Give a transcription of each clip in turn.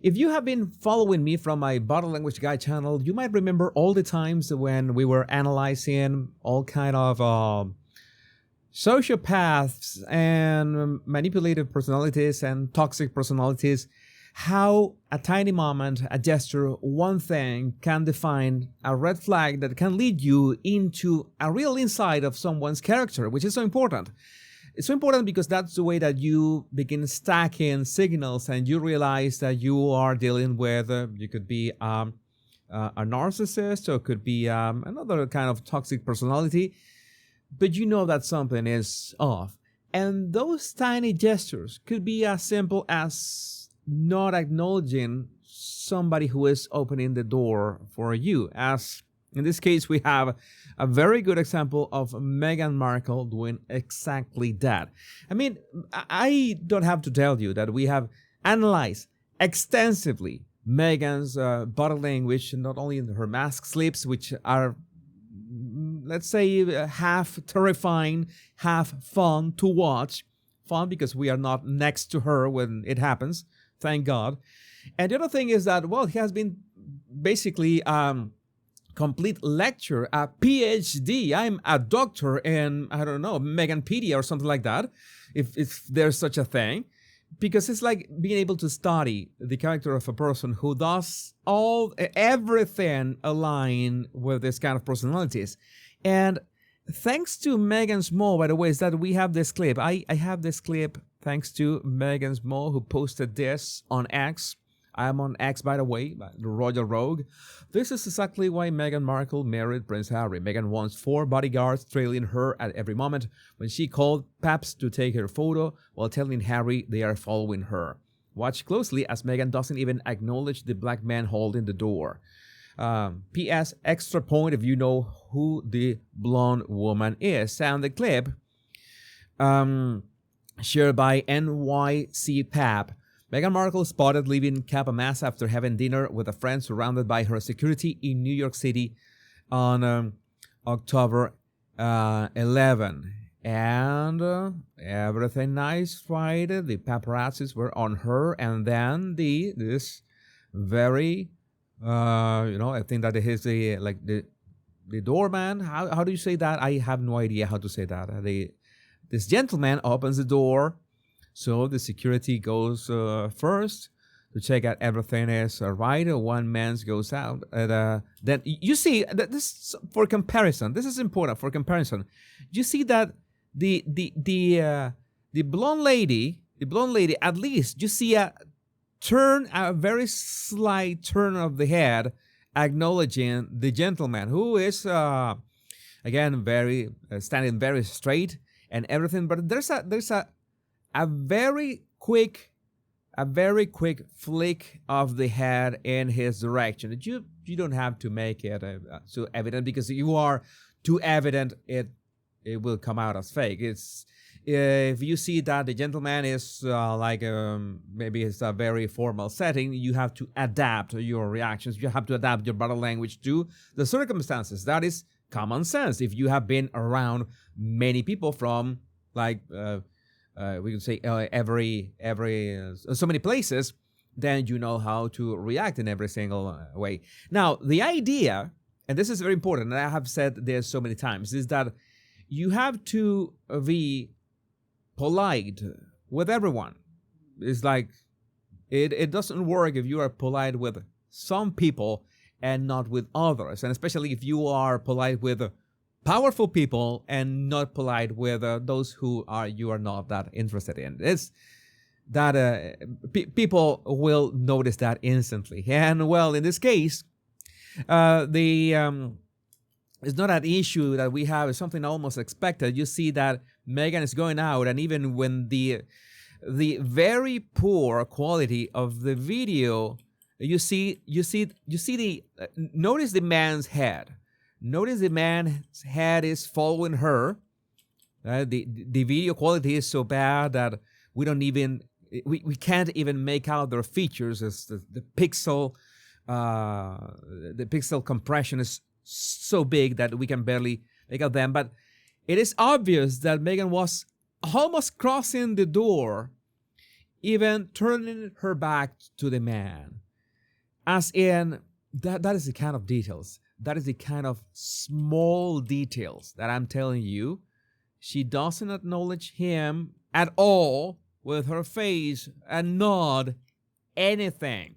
If you have been following me from my Body Language Guy channel, you might remember all the times when we were analyzing all kind of sociopaths and manipulative personalities and toxic personalities, how a tiny moment, a gesture, one thing can define a red flag that can lead you into a real insight of someone's character, which is so important. It's so important because that's the way that you begin stacking signals and you realize that you are dealing with, you could be a narcissist, or it could be another kind of toxic personality, but you know that something is off. And those tiny gestures could be as simple as not acknowledging somebody who is opening the door for you. As in this case, we have a very good example of Meghan Markle doing exactly that. I mean, I don't have to tell you that we have analyzed extensively Meghan's body language, not only in her mask slips, which are, let's say, half terrifying, half fun to watch. Fun because we are not next to her when it happens, thank God. And the other thing is that, well, he has been basically complete lecture, a PhD. I'm a doctor in, I don't know, Meganpedia or something like that, if there's such a thing. Because it's like being able to study the character of a person who does everything align with this kind of personalities. And thanks to Megan Small, by the way, is that we have this clip. I have this clip thanks to Megan Small, who posted this on X. I'm on X, by the way, the Royal Rogue. This is exactly why Meghan Markle married Prince Harry. Meghan wants 4 bodyguards trailing her at every moment when she called Paps to take her photo while telling Harry they are following her. Watch closely as Meghan doesn't even acknowledge the black man holding the door. P.S. Extra point if you know who the blonde woman is. And the clip shared by NYC Pap. Meghan Markle spotted leaving Kappa Mass after having dinner with a friend surrounded by her security in New York City on October 11. And everything nice, right? The paparazzis were on her, and then this very, I think that it is the doorman. How do you say that? I have no idea how to say that. This gentleman opens the door. So the security goes first to check out everything is right. One man goes out. Then you see that this, for comparison, this is important for comparison. You see that the blonde lady, at least you see a very slight turn of the head, acknowledging the gentleman who is again very standing very straight and everything. But there's a very quick flick of the head in his direction. You don't have to make it so evident, because if you are too evident, it will come out as fake. It's if you see that the gentleman is maybe it's a very formal setting, you have to adapt your reactions. You have to adapt your body language to the circumstances. That is common sense. If you have been around many people from we can say every so many places, then you know how to react in every single way. Now, the idea, and this is very important, and I have said this so many times, is that you have to be polite with everyone. It's like it doesn't work if you are polite with some people and not with others, and especially if you are polite with powerful people and not polite with those who you are not that interested in. It's that people will notice that instantly. And well, in this case, it's not an issue that we have. It's something almost expected. You see that Meghan is going out, and even when the very poor quality of the video, you see the notice the man's head. Notice the man's head is following her. The video quality is so bad that we can't even make out their features. As the pixel compression is so big that we can barely make out them. But it is obvious that Meghan was almost crossing the door even turning her back to the man. As in, that is the kind of details. That is the kind of small details that I'm telling you. She doesn't acknowledge him at all with her face and nod anything.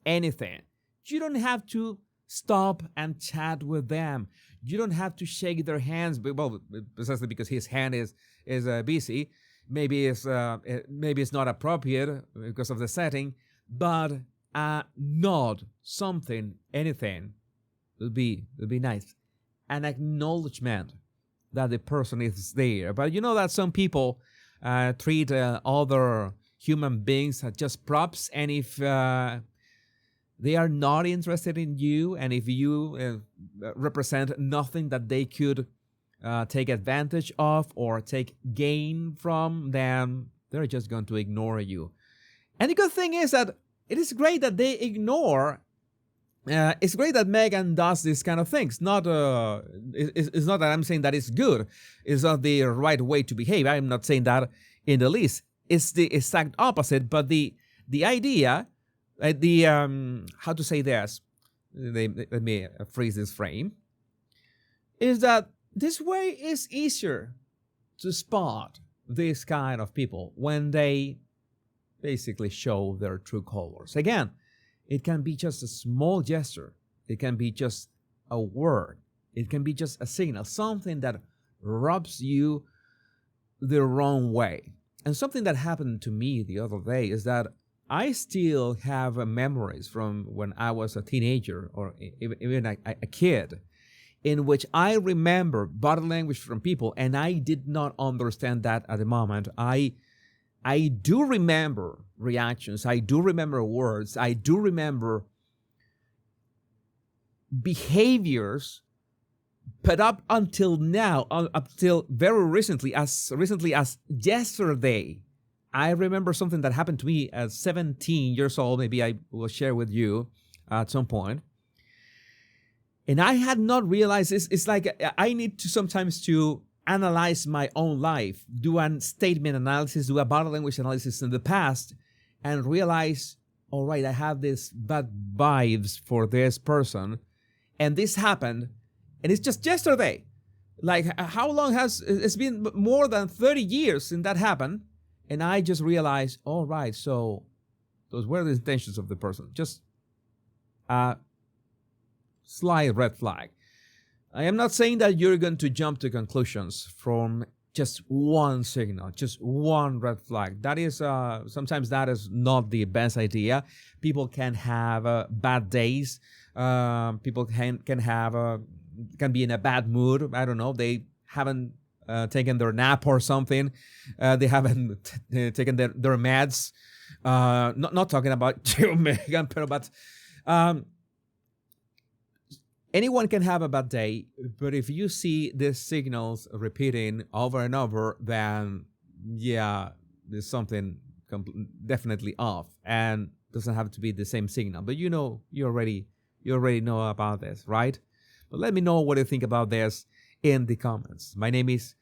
Anything. You don't have to stop and chat with them. You don't have to shake their hands. Well, precisely because his hand is busy. Maybe it's not appropriate because of the setting. But a nod, something, anything, would be nice. An acknowledgement that the person is there. But you know that some people treat other human beings as just props, and if they are not interested in you, and if you represent nothing that they could take advantage of or take gain from, then they're just going to ignore you. And the good thing is that it is great that they ignore. It's great that Meghan does these kind of things. It's not that I'm saying that it's good. It's not the right way to behave. I'm not saying that in the least. It's the exact opposite. But the idea, how to say this? Let me phrase this frame. Is that this way is easier to spot this kind of people when they basically show their true colors. Again, it can be just a small gesture. It can be just a word. It can be just a signal, something that rubs you the wrong way. And something that happened to me the other day is that I still have memories from when I was a teenager or even a kid, in which I remember body language from people, and I did not understand that at the moment. I do remember reactions. I do remember words. I do remember behaviors, but up until now, up till very recently as yesterday, I remember something that happened to me at 17 years old. Maybe I will share with you at some point. And I had not realized this. It's like I need to sometimes to analyze my own life, do a statement analysis, do a body language analysis in the past, and realize, all right, I have this bad vibes for this person, and this happened, and it's just yesterday. Like, how long it's been more than 30 years since that happened, and I just realized, all right, so those were the intentions of the person. Just a slight red flag. I am not saying that you're going to jump to conclusions from just one signal, just one red flag. That is, sometimes that is not the best idea. People can have bad days. People can be in a bad mood. I don't know. They haven't taken their nap or something. They haven't taken their meds. Not talking about you, Meghan, but anyone can have a bad day, but if you see these signals repeating over and over, then yeah, there's something definitely off, and doesn't have to be the same signal. But you already know about this, right? But let me know what you think about this in the comments. My name is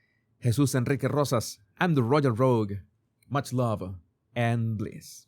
Jesus Enrique Rosas. I'm the Royal Rogue. Much love and bliss.